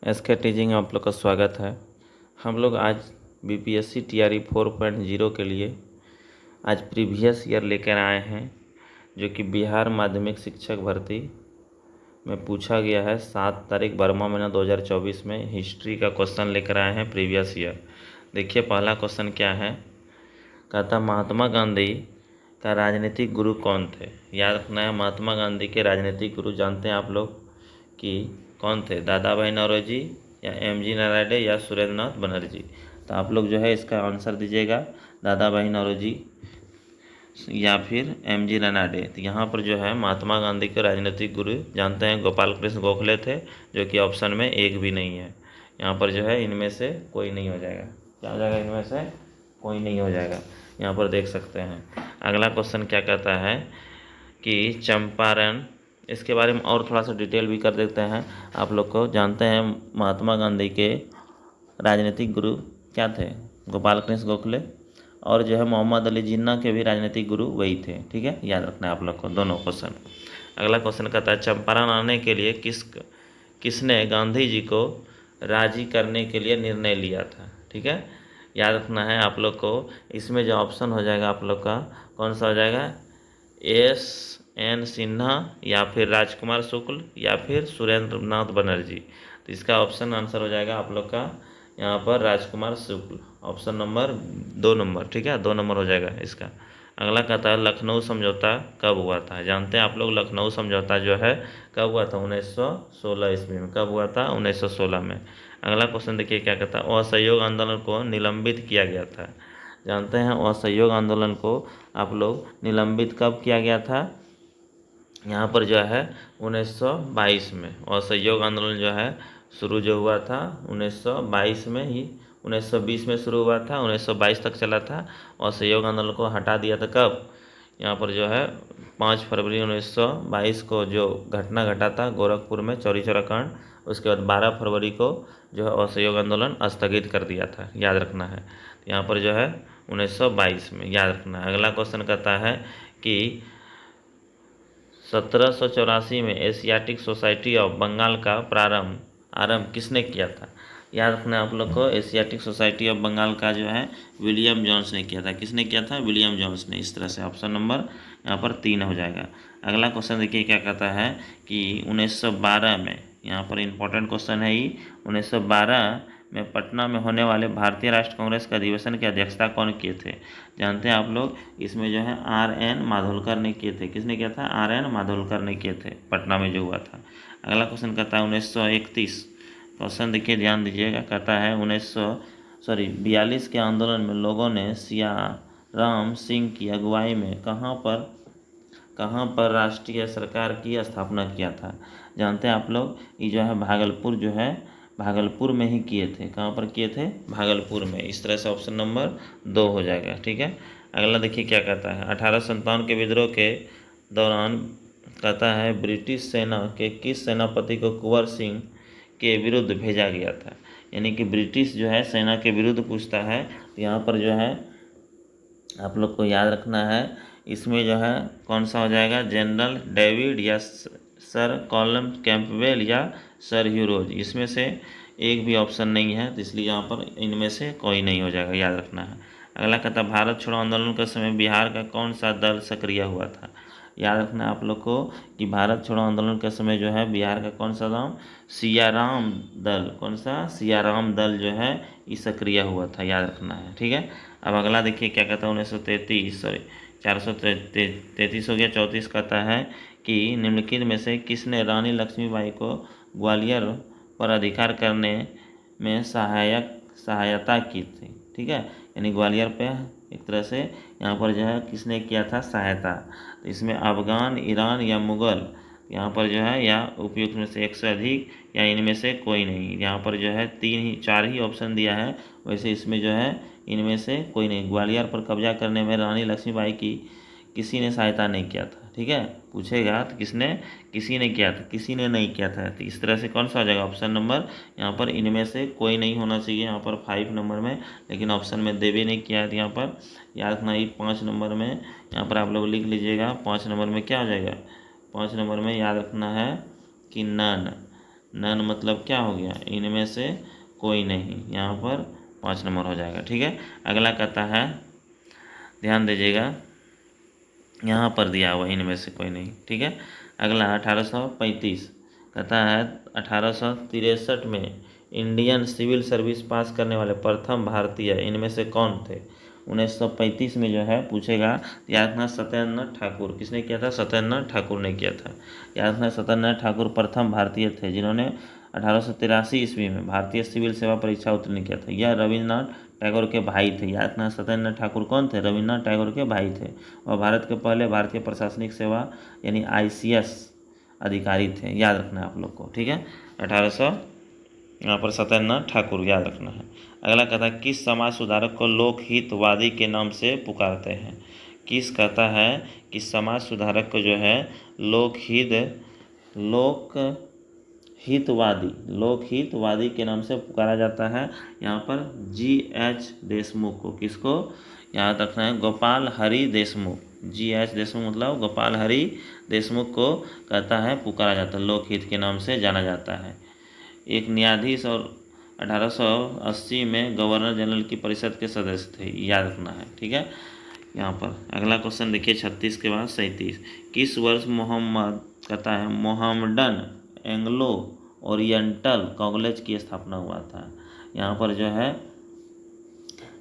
SK teaching में आप लोग का स्वागत है। हम लोग आज बीपीएससी टीआरई 4.0 के लिए आज प्रीवियस ईयर लेकर आए हैं, जो कि बिहार माध्यमिक शिक्षक भर्ती में पूछा गया है। 7 तारीख 12वां महीना 2024 में हिस्ट्री का क्वेश्चन लेकर आए हैं प्रीवियस ईयर। देखिए पहला क्वेश्चन क्या है। कहता महात्मा गांधी का राजनीतिक गुरु कौन थे। याद रखना है, महात्मा गांधी के राजनीतिक गुरु जानते हैं आप लोग कि कौन थे। दादा भाई नौरोजी या एमजी नारायणे या सुरेंद्र नाथ बनर्जी। तो आप लोग जो है इसका आंसर दीजिएगा दादा भाई नौरोजी या फिर एमजी नारायणे। तो यहाँ पर जो है महात्मा गांधी के राजनीतिक गुरु जानते हैं गोपाल कृष्ण गोखले थे, जो कि ऑप्शन में एक भी नहीं है। यहाँ पर जो है इनमें से कोई नहीं हो जाएगा। क्या हो जाएगा? इनमें से कोई नहीं हो जाएगा। यहाँ पर देख सकते हैं। अगला क्वेश्चन क्या कहता है कि चंपारण, इसके बारे में और थोड़ा सा डिटेल भी कर देते हैं। आप लोग को जानते हैं महात्मा गांधी के राजनीतिक गुरु क्या थे? गोपाल कृष्ण गोखले, और जो है मोहम्मद अली जिन्ना के भी राजनीतिक गुरु वही थे। ठीक है, याद रखना है आप लोग को दोनों क्वेश्चन। अगला क्वेश्चन कहता है चंपारण आने के लिए किसने गांधी जी को राजी करने के लिए निर्णय लिया था। ठीक है, याद रखना है आप लोग को। इसमें जो ऑप्शन हो जाएगा आप लोग का कौन सा हो जाएगा? एन सिन्हा या फिर राजकुमार शुक्ल या फिर सुरेंद्र नाथ बनर्जी। तो इसका ऑप्शन आंसर हो जाएगा आप लोग का यहाँ पर राजकुमार शुक्ल, ऑप्शन नंबर 2 नंबर। ठीक है, 2 नंबर हो जाएगा इसका। अगला कहता है लखनऊ समझौता कब हुआ था। जानते हैं आप लोग लखनऊ समझौता जो है कब हुआ था? 1916 ईस्वी में। कब हुआ था? 1916 में। अगला क्वेश्चन देखिए क्या कहता है असहयोग आंदोलन को निलंबित किया गया था। जानते हैं असहयोग आंदोलन को आप लोग निलंबित कब किया गया था? यहाँ पर जो है 1922 में। असहयोग आंदोलन जो है शुरू जो हुआ था 1922 में ही, 1920 में शुरू हुआ था, 1922 तक चला था। असहयोग आंदोलन को हटा दिया था कब? यहाँ पर जो है 5 फरवरी 1922 को जो घटना घटा था गोरखपुर में चौरी चौरा कांड, उसके बाद 12 फरवरी को जो है असहयोग आंदोलन स्थगित कर दिया था। याद रखना है, यहाँ पर जो है 1922 में, याद रखना है। अगला क्वेश्चन कहता है कि 1784 में एशियाटिक सोसाइटी ऑफ बंगाल का आरंभ किसने किया था। याद रखना है आप लोग को, एशियाटिक सोसाइटी ऑफ बंगाल का जो है विलियम जोन्स ने किया था। किसने किया था? विलियम जोन्स ने। इस तरह से ऑप्शन नंबर यहाँ पर 3 हो जाएगा। अगला क्वेश्चन देखिए क्या कहता है कि 1912 में, यहाँ पर इंपॉर्टेंट क्वेश्चन है ही, 1912 में पटना में होने वाले भारतीय राष्ट्रीय कांग्रेस का अधिवेशन की अध्यक्षता कौन किए थे। जानते हैं आप लोग, इसमें जो है RN माधोलकर ने किए थे। किसने किया था? RN माधोलकर ने किए थे, पटना में जो हुआ था। अगला क्वेश्चन कहता है 1931। क्वेश्चन देखिए ध्यान दीजिएगा। कहता है 42 के आंदोलन में लोगों ने सिया राम सिंह की अगुवाई में कहाँ पर राष्ट्रीय सरकार की स्थापना किया था। जानते हैं आप लोग, ये जो है भागलपुर में ही किए थे। कहाँ पर किए थे? भागलपुर में। इस तरह से ऑप्शन नंबर 2 हो जाएगा। ठीक है, अगला देखिए क्या कहता है 1857 के विद्रोह के दौरान कहता है ब्रिटिश सेना के किस सेनापति को कुंवर सिंह के विरुद्ध भेजा गया था। यानी कि ब्रिटिश जो है सेना के विरुद्ध पूछता है, तो यहाँ पर जो है आप लोग को याद रखना है, इसमें जो है कौन सा हो जाएगा? जनरल डेविड या सर कॉलम कैंपबेल या सर ह्यूरोज। इसमें से एक भी ऑप्शन नहीं है, तो इसलिए यहाँ पर इनमें से कोई नहीं हो जाएगा। याद रखना है। अगला कहता भारत छोड़ो आंदोलन के समय बिहार का कौन सा दल सक्रिय हुआ था। याद रखना है आप लोग को कि भारत छोड़ो आंदोलन के समय जो है बिहार का कौन सा दल? सियाराम दल। कौन सा? सियाराम दल जो है ये सक्रिय हुआ था। याद रखना है। ठीक है, अब अगला देखिए क्या कहता है 433 हो गया। 34 कहता है कि निम्नलिखित में से किसने रानी लक्ष्मीबाई को ग्वालियर पर अधिकार करने में सहायता की थी। ठीक है, यानी ग्वालियर पे एक तरह से यहाँ पर जो है किसने किया था सहायता। तो इसमें अफगान, ईरान या मुग़ल, यहाँ पर जो है या उपयुक्त में से एक से अधिक या इनमें से कोई नहीं। यहाँ पर जो है 4 ही ऑप्शन दिया है, वैसे इसमें जो है इनमें से कोई नहीं। ग्वालियर पर कब्जा करने में रानी लक्ष्मीबाई की किसी ने सहायता नहीं किया था। ठीक है, पूछेगा तो किसी ने किया था, किसी ने नहीं किया था। तो इस तरह से कौन सा आ जाएगा ऑप्शन नंबर? यहाँ पर इनमें से कोई नहीं होना चाहिए यहाँ पर 5 नंबर में, लेकिन ऑप्शन में दे भी नहीं किया है। तो यहाँ पर याद रखना ही 5 नंबर में, यहाँ पर आप लोग लिख लीजिएगा 5 नंबर में क्या हो जाएगा? 5 नंबर में याद रखना है कि नन। नन मतलब क्या हो गया, इनमें से कोई नहीं, यहाँ पर 5 नंबर हो जाएगा। ठीक है, अगला कहता है, ध्यान दीजिएगा, यहाँ पर दिया हुआ इनमें से कोई नहीं। ठीक है, अगला 1835 कहता है 1863 में इंडियन सिविल सर्विस पास करने वाले प्रथम भारतीय इनमें से कौन थे। 1935 में जो है पूछेगा, याद रखना सत्येंद्रनाथ ठाकुर। किसने किया था, सत्येंद्रनाथ ठाकुर ने किया था। याद रखना सत्येंद्रनाथ ठाकुर प्रथम भारतीय थे जिन्होंने 1883 ईस्वी में भारतीय सिविल सेवा परीक्षा उत्तीर्ण किया था। यह रविन्द्रनाथ टैगोर के भाई थे। याद रखना सत्येंद्रनाथ ठाकुर कौन थे, रविन्द्रनाथ टैगोर के भाई थे, और भारत के पहले भारतीय प्रशासनिक सेवा यानी ICS अधिकारी थे। याद रखना है आप लोग को। ठीक है, 1800 यहाँ पर सत्येंद्रनाथ ठाकुर याद रखना है। अगला कहता है, किस समाज सुधारक को लोकहितवादी के नाम से पुकारते हैं। किस कहता है कि समाज सुधारक को जो है लोकहितवादी के नाम से पुकारा जाता है। यहाँ पर GH देशमुख को, किसको याद रखना है, गोपाल हरि देशमुख। GH देशमुख मतलब गोपाल हरि देशमुख को कहता है पुकारा जाता है, लोकहित के नाम से जाना जाता है। एक न्यायाधीश और 1880 में गवर्नर जनरल की परिषद के सदस्य थे। याद रखना है। ठीक है, यहाँ पर अगला क्वेश्चन देखिए 36 के बाद 37, किस वर्ष मोहम्मद कहता है मोहम्मडन एंग्लो ओरिएंटल कॉलेज की स्थापना हुआ था। यहाँ पर जो है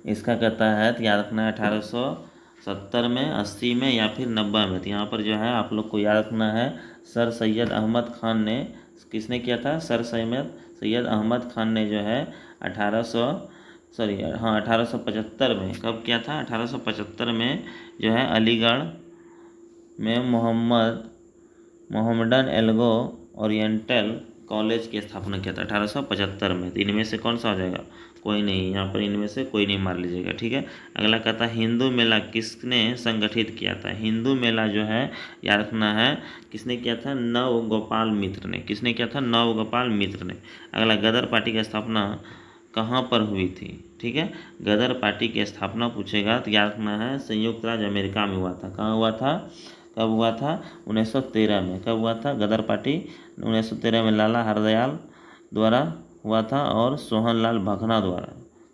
इसका कहता है, तो याद रखना है 1870 में, 80 में या फिर 90 में। तो यहाँ पर जो है आप लोग को याद रखना है, सर सैयद अहमद खान ने, किसने किया था, सर सैयद अहमद खान ने जो है 1875 में, कब किया था, 1875 में जो है अलीगढ़ में मोहम्मडन एल्गो ओरिएंटल कॉलेज की स्थापना किया था 1875 में। तो इनमें से कौन सा हो जाएगा, कोई नहीं, यहाँ पर इनमें से कोई नहीं मार लीजिएगा। ठीक है, अगला कहता है, हिंदू मेला किसने संगठित किया था। हिंदू मेला जो है याद रखना है किसने किया था, नव गोपाल मित्र ने। किसने किया था, नव गोपाल मित्र ने। अगला, गदर पार्टी की स्थापना कहाँ पर हुई थी। ठीक है, गदर पार्टी की स्थापना पूछेगा तो याद रखना है संयुक्त राज्य अमेरिका में हुआ था। कहाँ हुआ था, कब हुआ था, 1913 में। कब हुआ था गदर पार्टी, 1913 में लाला हरदयाल द्वारा हुआ था और सोहनलाल भाखना द्वारा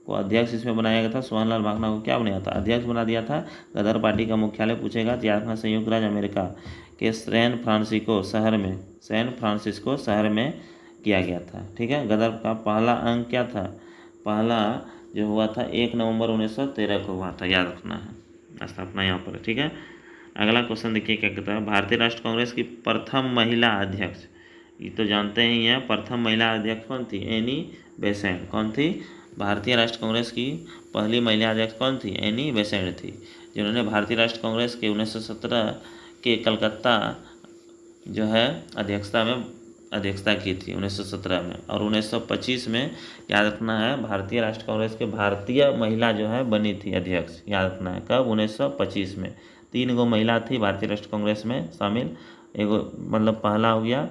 को अध्यक्ष इसमें बनाया गया था। सोहनलाल भाखना को क्या बनाया था, अध्यक्ष बना दिया था। गदर पार्टी का मुख्यालय पूछेगा तो याद रखना संयुक्त राज्य अमेरिका के सैन फ्रांसिस्को शहर में किया गया था। ठीक है, गदर का पहला अंक क्या था, पहला जो हुआ था 1 नवंबर 1913 को हुआ था। याद रखना है स्थापना यहाँ पर। ठीक है, अगला क्वेश्चन देखिए क्या कहता है, भारतीय राष्ट्र कांग्रेस की प्रथम महिला अध्यक्ष, ये तो जानते ही हैं, प्रथम महिला अध्यक्ष कौन थी, एनी बेसेंट। कौन थी, भारतीय राष्ट्र कांग्रेस की पहली महिला अध्यक्ष कौन थी, एनी बेसेंट थी, जिन्होंने भारतीय राष्ट्र कांग्रेस के 1917 के कलकत्ता जो है अध्यक्षता की थी 1917 में, और 1925 में याद रखना है भारतीय राष्ट्र कांग्रेस के भारतीय महिला जो है बनी थी अध्यक्ष। याद रखना है कब, 1925 में। 3 गो महिला थी भारतीय राष्ट्र कांग्रेस में शामिल, एगो मतलब पहला हो गया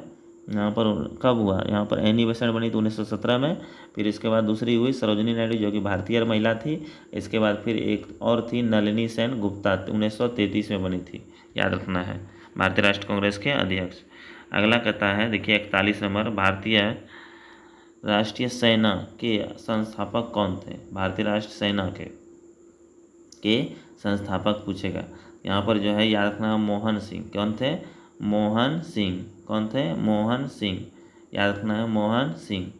यहाँ पर, कब हुआ, यहाँ पर एनी बेसेंट बनी थी 1917 में। फिर इसके बाद दूसरी हुई सरोजिनी नायडू जो कि भारतीय महिला थी। इसके बाद फिर एक और थी नलिनी सेन गुप्ता, 1933 में बनी थी। याद रखना है भारतीय राष्ट्र कांग्रेस के अध्यक्ष। अगला कहता है देखिए 41 नंबर, भारतीय राष्ट्रीय सेना के संस्थापक कौन थे। भारतीय राष्ट्र सेना के संस्थापक पूछेगा। यहाँ पर जो है याद रखना मोहन सिंह। कौन थे, मोहन सिंह। कौन थे, मोहन सिंह। याद रखना है मोहन सिंह।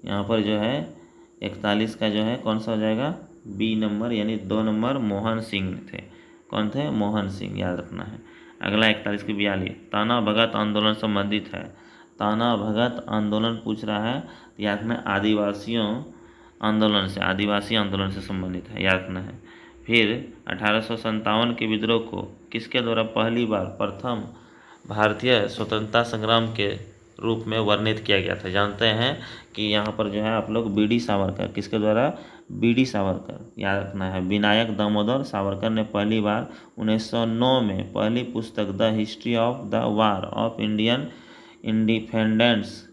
यहाँ पर जो है 41 का जो है कौन सा हो जाएगा, B नंबर यानी 2 नंबर मोहन सिंह थे। कौन थे, मोहन सिंह। याद रखना है। अगला 41 की 42, ताना भगत आंदोलन संबंधित है। ताना भगत आंदोलन पूछ रहा है, याद रखना आदिवासी आंदोलन से संबंधित है। याद रखना है। फिर 1857 के विद्रोह को किसके द्वारा पहली बार प्रथम भारतीय स्वतंत्रता संग्राम के रूप में वर्णित किया गया था। जानते हैं कि यहाँ पर जो है आप लोग BD सावरकर, किसके द्वारा, BD सावरकर। याद रखना है विनायक दामोदर सावरकर ने पहली बार 1909 में पहली पुस्तक the history of the war of Indian independence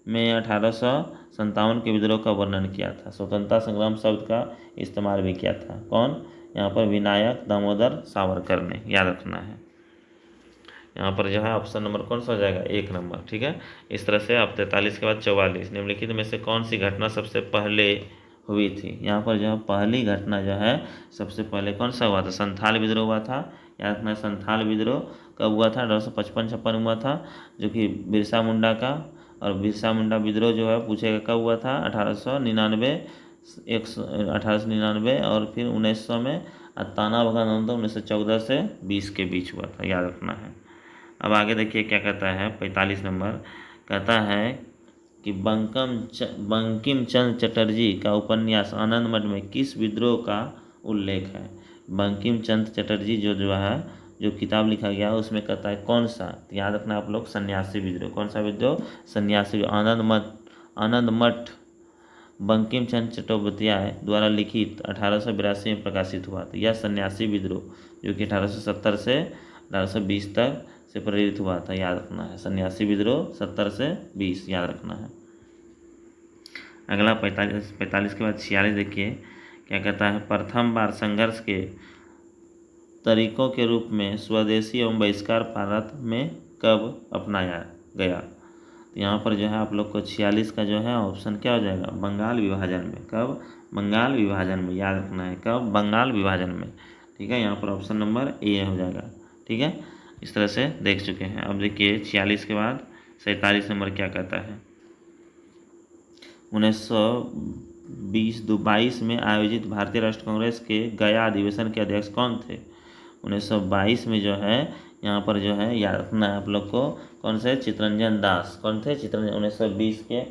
में 1857 के विद्रोह का वर्णन किया था। स्वतंत्रता संग्राम शब्द का इस्तेमाल भी किया था। कौन, यहाँ पर विनायक दामोदर सावरकर ने। याद रखना है। यहाँ पर जो है ऑप्शन नंबर कौन सा हो जाएगा, 1 नंबर। ठीक है, इस तरह से अब 43 के बाद 44, निम्नलिखित में से कौन सी घटना सबसे पहले हुई थी। यहाँ पर जो है पहली घटना जो है सबसे पहले कौन सा हुआ था, संथाल विद्रोह हुआ था। याद रखना, संथाल विद्रोह कब हुआ था, 1855-56 हुआ था, जो कि बिरसा मुंडा का। और बिरसा मुंडा विद्रोह जो है पूछेगा कब हुआ था, 1899, 1899 और फिर 1900 में। और ताना भगत आंदोलन 1914 से 20 के बीच हुआ था, याद रखना है। अब आगे देखिए क्या कहता है, 45 नंबर कहता है कि बंकिम चंद्र चटर्जी का उपन्यास आनंद मठ में किस विद्रोह का उल्लेख है। बंकिम चंद्र चटर्जी जो है जो किताब लिखा गया है उसमें कहता है कौन सा, तो याद रखना आप लोग, सन्यासी विद्रोह। कौन सा विद्रोह, सन्यासी। आनंद मठ बंकिम चंद्र चट्टोपाध्याय द्वारा लिखित 1882 में प्रकाशित हुआ था। यह सन्यासी विद्रोह जो कि 1870 से 1820 तक से प्रेरित हुआ था, याद रखना है। सन्यासी विद्रोह 70 से 20, याद रखना है। अगला 45 के बाद 46 देखिए क्या कहता है, प्रथम बार संघर्ष के तरीकों के रूप में स्वदेशी एवं बहिष्कार भारत में कब अपनाया गया। तो यहाँ पर जो है आप लोग को 46 का जो है ऑप्शन क्या हो जाएगा, बंगाल विभाजन में। कब, बंगाल विभाजन में, याद रखना है, कब, बंगाल विभाजन में। ठीक है, यहाँ पर ऑप्शन नंबर ए हो जाएगा। ठीक है, इस तरह से देख चुके हैं। अब देखिए 46 के बाद 47 नंबर क्या कहता है, 1922 में आयोजित भारतीय राष्ट्रीय कांग्रेस के गया अधिवेशन के अध्यक्ष कौन थे। 1922 में जो है यहाँ पर जो है याद रखना है आप लोग को, कौन से, चित्तरंजन दास। कौन थे, चित्तरंजन। 1920 के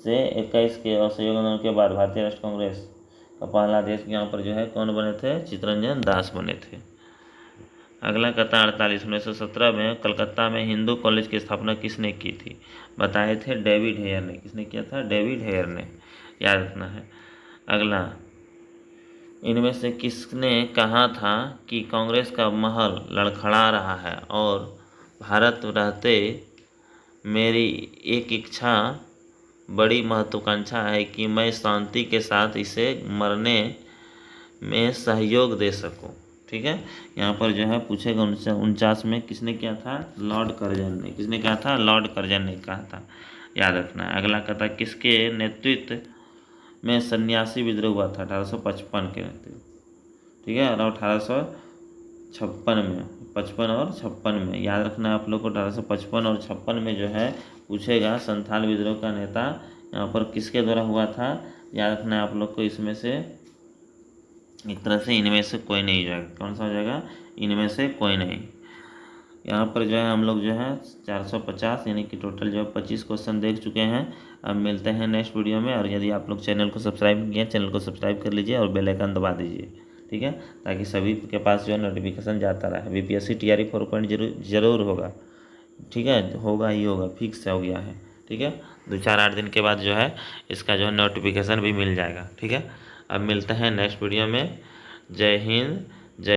से 21 के असहयोग आंदोलन के बाद भारतीय राष्ट्रीय कांग्रेस का पहला अध्यक्ष यहाँ पर जो है कौन बने थे, चित्तरंजन दास बने थे। अगला कहता 48, 1917 में कलकत्ता में हिंदू कॉलेज की स्थापना किसने की थी। बताए थे डेविड हेयर ने। किसने किया था, डेविड हेयर ने, याद रखना है। अगला, इनमें से किसने कहा था कि कांग्रेस का महल लड़खड़ा रहा है और भारत रहते मेरी एक इच्छा, बड़ी महत्वाकांक्षा है कि मैं शांति के साथ इसे मरने में सहयोग दे सकूं। ठीक है, यहाँ पर जो है पूछेगा 49 में किसने किया था, लॉर्ड कर्जन ने। किसने कहा था, लॉर्ड कर्जन ने कहा था, याद रखना है। अगला कहता किसके नेतृत्व में सन्यासी विद्रोह हुआ था, 1855 के नेतृत्व। ठीक है, और 1856 में, 55 और 56 में, याद रखना है आप लोग को। 1855 और 56 में जो है पूछेगा संथाल विद्रोह का नेता यहाँ पर किसके द्वारा हुआ था, याद रखना है आप लोग को। इसमें से एक तरह से इनमें से कोई नहीं जाएगा। कौन सा हो जाएगा, इनमें से कोई नहीं। यहाँ पर जो है हम लोग जो है 450 यानी कि टोटल जो है 25 क्वेश्चन देख चुके हैं। अब मिलते हैं नेक्स्ट वीडियो में। और यदि आप लोग चैनल को सब्सक्राइब किए, चैनल को सब्सक्राइब कर लीजिए और बेल आइकन दबा दीजिए। ठीक है, ताकि सभी के पास जो है नोटिफिकेशन जाता रहे। बीपीएससी टीआरई 4.0 जरूर होगा। ठीक है, होगा ही होगा, फिक्स हो गया है। ठीक है, 2-4-8 दिन के बाद जो है इसका जो है नोटिफिकेशन भी मिल जाएगा। ठीक है, अब मिलते हैं नेक्स्ट वीडियो में। जय हिंद,